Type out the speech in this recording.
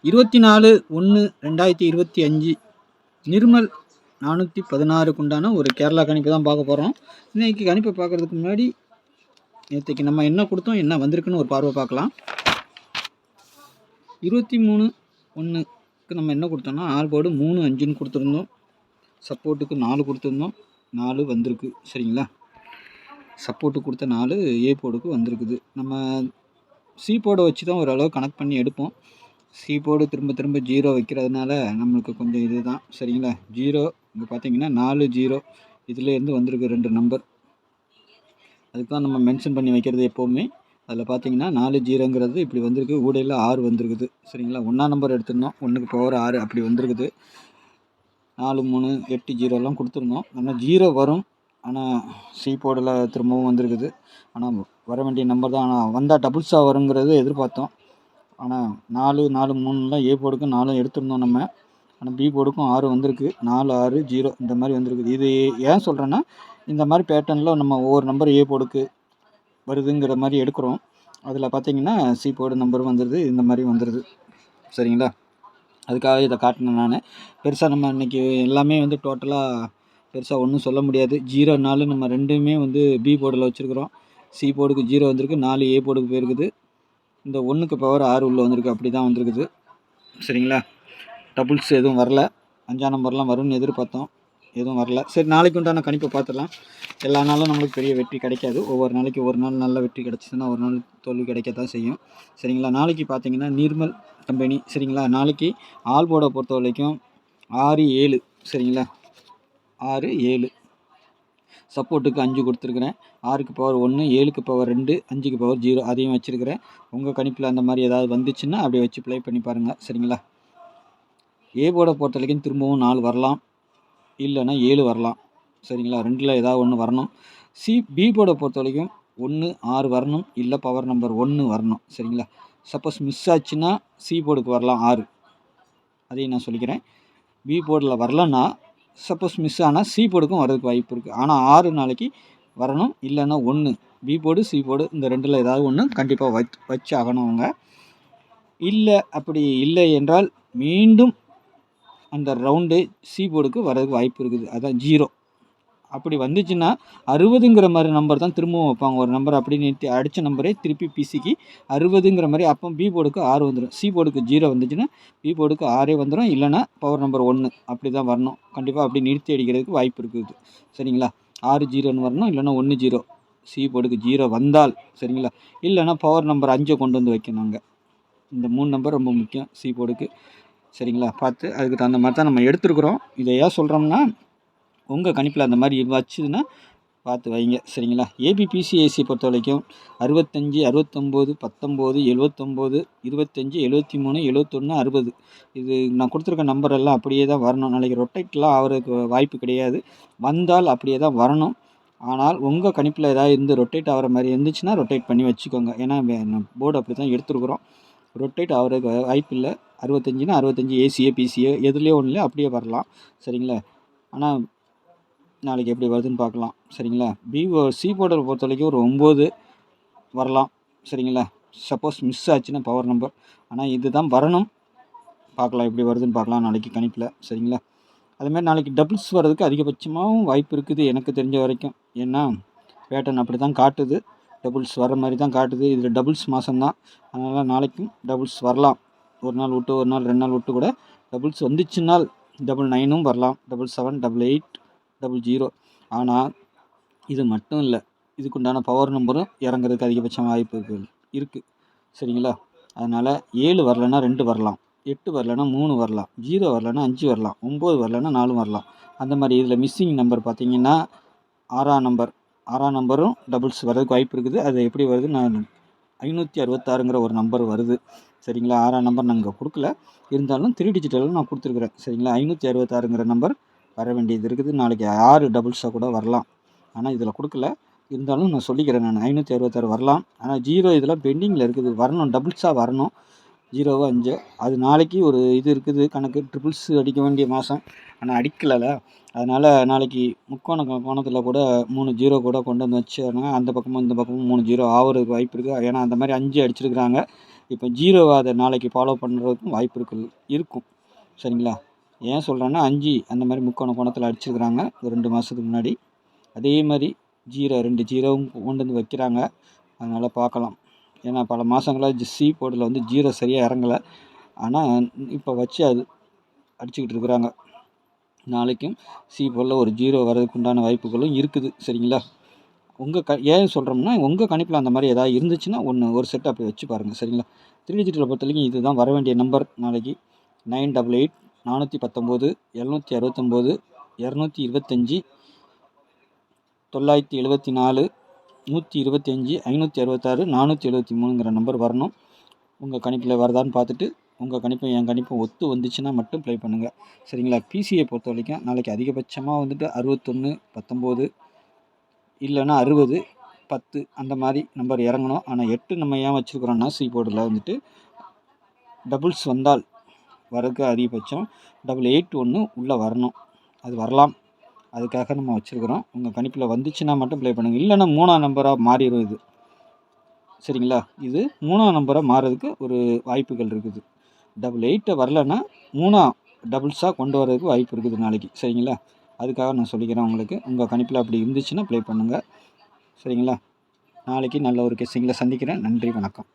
24/1/2025 நிர்மல் 416க்கு உண்டான ஒரு கேரளா கணிப்பு தான் பார்க்க போகிறோம். இன்றைக்கி கணிப்பை பார்க்குறதுக்கு முன்னாடி நேற்றுக்கு நம்ம என்ன கொடுத்தோம், என்ன வந்திருக்குன்னு ஒரு பார்வை பார்க்கலாம். 23/1க்கு நம்ம என்ன கொடுத்தோம்னா ஆல் போர்டு 3 5ன்னு கொடுத்துருந்தோம். சப்போர்ட்டுக்கு 4 கொடுத்துருந்தோம், 4 வந்திருக்கு. சரிங்களா, சப்போர்ட்டு கொடுத்த 4 ஏ போர்டுக்கு வந்திருக்குது. நம்ம சி போர்டை வச்சு தான் ஓரளவு கனெக்ட் பண்ணி எடுப்போம். சி போர்டு திரும்ப திரும்ப 0 வைக்கிறதுனால நம்மளுக்கு கொஞ்சம் இது தான். சரிங்களா, 0 இங்கே பார்த்தீங்கன்னா 4 0 இதுலேருந்து வந்திருக்கு 2 நம்பர். அதுக்கு தான் நம்ம மென்ஷன் பண்ணி வைக்கிறது எப்போவுமே. அதில் பார்த்தீங்கன்னா 4 0ங்கிறது இப்படி வந்திருக்கு, ஊடையில் 6 வந்திருக்குது. சரிங்களா, 1ஆம் நம்பர் எடுத்திருந்தோம், 1க்கு பவர் 6 அப்படி வந்திருக்குது. 4 3 8 0 கொடுத்துருந்தோம். ஆனால் 0 வரும், ஆனால் சி போர்டில் திரும்பவும் வந்திருக்குது. ஆனால் வர வேண்டிய நம்பர் தான், ஆனால் வந்தால் டபுள்ஸாக வருங்கிறது எதிர்பார்த்தோம். ஆனால் 4 4 3லாம் ஏ போர்டுக்கும் 4 எடுத்திருந்தோம் நம்ம. ஆனால் பி போர்டுக்கும் 6 வந்திருக்கு, 4 6 0 இந்த மாதிரி வந்திருக்குது. இது ஏன் சொல்கிறேன்னா, இந்த மாதிரி பேட்டர்னில் நம்ம ஒவ்வொரு நம்பர் ஏ போர்டுக்கு வருதுங்கிற மாதிரி எடுக்கிறோம். அதில் பார்த்தீங்கன்னா சி போர்டு நம்பர் வந்துடுது, இந்த மாதிரி வந்துடுது. சரிங்களா, அதுக்காக இதை காட்டினேன் நான். பெருசாக நம்ம இன்றைக்கி எல்லாமே டோட்டலாக பெருசாக ஒன்றும் சொல்ல முடியாது. 0 4 நம்ம ரெண்டுமே பி போர்டில் வச்சுருக்குறோம். சி போர்டுக்கு 0 வந்திருக்கு, 4 ஏ போர்டுக்கு போயிருக்குது. இந்த 1க்கு பவர் 6 உள்ளே வந்திருக்கு, அப்படி தான் வந்திருக்குது. சரிங்களா, டபுள்ஸ் எதுவும் வரல. 5ஆம் நம்பர்லாம் வரும்னு எதிர்பார்த்தோம், எதுவும் வரல. சரி, நாளைக்கு உண்டான கணிப்பை பார்த்துடலாம். எல்லா நாளும் நம்மளுக்கு பெரிய வெற்றி கிடைக்காது. ஒவ்வொரு நாளைக்கு ஒரு நாள் நல்ல வெற்றி கிடச்சிதுன்னா ஒரு நாள் தோல்வி கிடைக்கத்தான் செய்யும். சரிங்களா, நாளைக்கு பார்த்தீங்கன்னா நிர்மல் கம்பெனி. சரிங்களா, நாளைக்கு ஆல் போர்டை பொறுத்த வரைக்கும் 6 7. சரிங்களா, 6 7. சப்போர்ட்டுக்கு 5 கொடுத்துருக்குறேன். 6க்கு பவர் 1, 7க்கு பவர் 2, 5க்கு பவர் 0 அதையும் வச்சுருக்கிறேன். உங்கள் கணிப்பில் அந்த மாதிரி ஏதாவது வந்துச்சுன்னா அப்படியே வச்சு ப்ளே பண்ணி பாருங்கள். சரிங்களா, ஏ போர்டை பொறுத்த வரைக்கும் திரும்பவும் 4 வரலாம், இல்லைன்னா 7 வரலாம். சரிங்களா, ரெண்டில் ஏதாவது ஒன்று வரணும். பி போர்டை பொறுத்த வரைக்கும் 1 6 வரணும், இல்லை பவர் நம்பர் 1 வரணும். சரிங்களா, சப்போஸ் மிஸ் ஆச்சுன்னா சி போர்டுக்கு வரலாம் 6, அதையும் நான் சொல்லிக்கிறேன். பி போர்டில் வரலன்னா சப்போஸ் மிஸ் ஆனால் சி போர்டுக்கும் வரதுக்கு வாய்ப்பு இருக்குது. ஆனால் 6 நாளைக்கு வரணும், இல்லைன்னா 1 பி போர்டு சி போர்டு இந்த ரெண்டில் ஏதாவது ஒன்று கண்டிப்பாக வச்சு ஆகணும் அவங்க. இல்லை அப்படி இல்லை என்றால் மீண்டும் அந்த ரவுண்டு சி போர்டுக்கு வரதுக்கு வாய்ப்பு இருக்குது. அதான் 0. அப்படி வந்துச்சுன்னா 60ங்கிற மாதிரி நம்பர் தான் திரும்பவும் வைப்பாங்க. ஒரு நம்பர் அப்படி நிறுத்தி அடித்த நம்பரே திருப்பி பிசிக்கு 60ங்கிற மாதிரி. அப்போ பி போர்டுக்கு 6 வந்துடும், சி போர்டுக்கு 0 வந்துச்சுன்னா பி போர்டுக்கு 6 வந்துடும், இல்லைனா பவர் நம்பர் 1 அப்படி தான் வரணும். கண்டிப்பாக அப்படி நிறுத்தி அடிக்கிறதுக்கு வாய்ப்பு இருக்குது. சரிங்களா, 6 0ன்னு வரணும், இல்லைனா 1 0. சி போர்டுக்கு 0 வந்தால் சரிங்களா, இல்லைனா பவர் நம்பர் 5 கொண்டு வந்து வைக்கணுங்க. இந்த 3 நம்பர் ரொம்ப முக்கியம் சி போர்டுக்கு. சரிங்களா, பார்த்து அதுக்கு தகுந்த மாதிரி தான் நம்ம எடுத்துருக்குறோம். இதை ஏன் சொல்கிறோம்னா, உங்கள் கணிப்பில் அந்த மாதிரி வச்சுதுன்னா பார்த்து வைங்க. சரிங்களா, ஏபிபிசிஏசி பொறுத்த வரைக்கும் 65 69 19 79 25 73 71 60 இது நான் கொடுத்துருக்க நம்பர் எல்லாம் அப்படியே தான் வரணும். நாளைக்கு ரொட்டேட்லாம் ஆகிறதுக்கு வாய்ப்பு கிடையாது. வந்தால் அப்படியே தான் வரணும். ஆனால் உங்கள் கணிப்பில் ஏதாவது இருந்து ரொட்டேட் ஆகிற மாதிரி இருந்துச்சுன்னா ரொட்டேட் பண்ணி வச்சுக்கோங்க. ஏன்னா போர்டு அப்படி தான் எடுத்துருக்குறோம். ரொட்டேட் ஆகிறதுக்கு வாய்ப்பு இல்லை. 65னா 65 ஏசியோ பிசியோ எதுலேயோ ஒன்றுலையோ அப்படியே வரலாம். சரிங்களா, ஆனால் நாளைக்கு எப்படி வருதுன்னு பார்க்கலாம். சரிங்களா, சி போர்டை பொறுத்த வரைக்கும் ஒரு 9 வரலாம். சரிங்களா, சப்போஸ் மிஸ் ஆச்சுன்னா பவர் நம்பர். ஆனால் இது தான் வரணும், பார்க்கலாம் எப்படி வருதுன்னு பார்க்கலாம் நாளைக்கு கணிப்பில். சரிங்களா, அதுமாதிரி நாளைக்கு டபுள்ஸ் வர்றதுக்கு அதிகபட்சமாகவும் வாய்ப்பு இருக்குது எனக்கு தெரிஞ்ச வரைக்கும். ஏன்னா பேட்டர்ன் அப்படி தான் காட்டுது, டபுள்ஸ் வர மாதிரி தான் காட்டுது. இதில் டபுள்ஸ் மாதம்தான், அதனால் நாளைக்கும் டபுள்ஸ் வரலாம். ஒரு நாள் விட்டு ஒரு நாள் 2 நாள் விட்டு கூட டபுள்ஸ் வந்துச்சுன்னால் 99ம் வரலாம், 77 88 00. ஆனால் இது மட்டும் இல்லை, இதுக்குண்டான பவர் நம்பரும் இறங்குறதுக்கு அதிகபட்சம் வாய்ப்பு இருக்குது. சரிங்களா, அதனால் 7 வரலைன்னா 2 வரலாம், 8 வரலைன்னா 3 வரலாம், 0 வரலைன்னா 5 வரலாம், 9 வரலைன்னா 4 வரலாம். அந்த மாதிரி இதில் மிஸ்ஸிங் நம்பர் பார்த்திங்கன்னா 6ஆம் நம்பரும் டபுள்ஸ் வர்றதுக்கு வாய்ப்பு இருக்குது. அது எப்படி வருது, நான் 566ங்கிற ஒரு நம்பர் வருது. சரிங்களா, 6ஆம் நம்பர் நாங்கள் கொடுக்கல, இருந்தாலும் 3 டிஜிட்டலில் நான் கொடுத்துருக்குறேன். சரிங்களா, 566ங்கிற நம்பர் வர வேண்டியது இருக்குது. நாளைக்கு 6 டபுள்ஸாக கூட வரலாம், ஆனால் இதில் கொடுக்கல, இருந்தாலும் நான் சொல்லிக்கிறேன். நான் 566 வரலாம். ஆனால் 0 இதெல்லாம் பெண்டிங்கில் இருக்குது, வரணும், டபுள்ஸாக வரணும். 0 5 அது நாளைக்கு ஒரு இது இருக்குது கணக்கு, ட்ரிபிள்ஸ் அடிக்க வேண்டிய மாதம், ஆனால் அடிக்கலை. அதனால் நாளைக்கு கோணத்தில் கூட 3 0 கூட கொண்டு வந்து வச்சுருங்க. அந்த பக்கமும் இந்த பக்கமும் 3 0 ஆகிறதுக்கு வாய்ப்பு இருக்குது. ஏன்னா அந்த மாதிரி 5 அடிச்சிருக்கிறாங்க. இப்போ 0 அதை நாளைக்கு ஃபாலோ பண்ணுறதுக்கும் வாய்ப்பு இருக்கும். சரிங்களா? ஏன் சொல்கிறேன்னா 5 அந்த மாதிரி முக்கோண கோணத்தில் அடிச்சிருக்கிறாங்க ஒரு 2 மாதத்துக்கு முன்னாடி. அதே மாதிரி 2 ஜீரோவும் கொண்டு வந்து வைக்கிறாங்க. அதனால் பார்க்கலாம். ஏன்னா பல மாதங்களாக சி போர்டில் வந்து 0 சரியாக இறங்கலை. ஆனால் இப்போ வச்சு அது அடிச்சுக்கிட்டு இருக்கிறாங்க. நாளைக்கும் சி போர்டில் ஒரு 0 வர்றதுக்கு உண்டான வாய்ப்புகளும் இருக்குது. சரிங்களா? ஏன் சொல்கிறோம்னா உங்கள் கணிப்பில் அந்த மாதிரி ஏதாவது இருந்துச்சுன்னா ஒரு செட் அப்படி வச்சு பாருங்கள். சரிங்களா? 3 டிஜிட்டில் பொறுத்த வரைக்கும் இதுதான் வர வேண்டிய நம்பர் நாளைக்கு. 988 419 769 225 974 125 566 473ங்கிற நம்பர் வரணும். உங்கள் கணிப்பில் வருதான்னு பார்த்துட்டு உங்கள் கணிப்பும் என் கணிப்பும் ஒத்து வந்துச்சுன்னா மட்டும் ப்ளே பண்ணுங்கள். சரிங்களா? பிசியை பொறுத்த வரைக்கும் நாளைக்கு அதிகபட்சமாக வந்துட்டு 61 19 இல்லைன்னா 60 10 அந்த மாதிரி நம்பர் இறங்கணும். ஆனால் 8 நம்ம ஏன் வச்சுருக்குறோன்னா சி போர்டில் வந்துட்டு டபுள்ஸ் வந்தால் வரக்கு அதிகபட்சம் 881 உள்ளே வரணும். அது வரலாம், அதுக்காக நம்ம வச்சுருக்குறோம். உங்கள் கணிப்பில் வந்துச்சுன்னா மட்டும் ப்ளே பண்ணுங்கள். இல்லைன்னா 3ஆம் நம்பராக மாறிடும் இது. சரிங்களா? இது 3ஆம் நம்பராக மாறுறதுக்கு ஒரு வாய்ப்புகள் இருக்குது. 88 வரலைன்னா 3ஆம் டபுள்ஸாக கொண்டு வரதுக்கு வாய்ப்பு இருக்குது நாளைக்கு. சரிங்களா? அதுக்காக நான் சொல்லிக்கிறேன் உங்களுக்கு. உங்கள் கணிப்பில் அப்படி இருந்துச்சுன்னா ப்ளே பண்ணுங்கள். சரிங்களா? நாளைக்கு நல்ல ஒரு கெஸ்ஸிங்கில் சந்திக்கிறேன். நன்றி, வணக்கம்.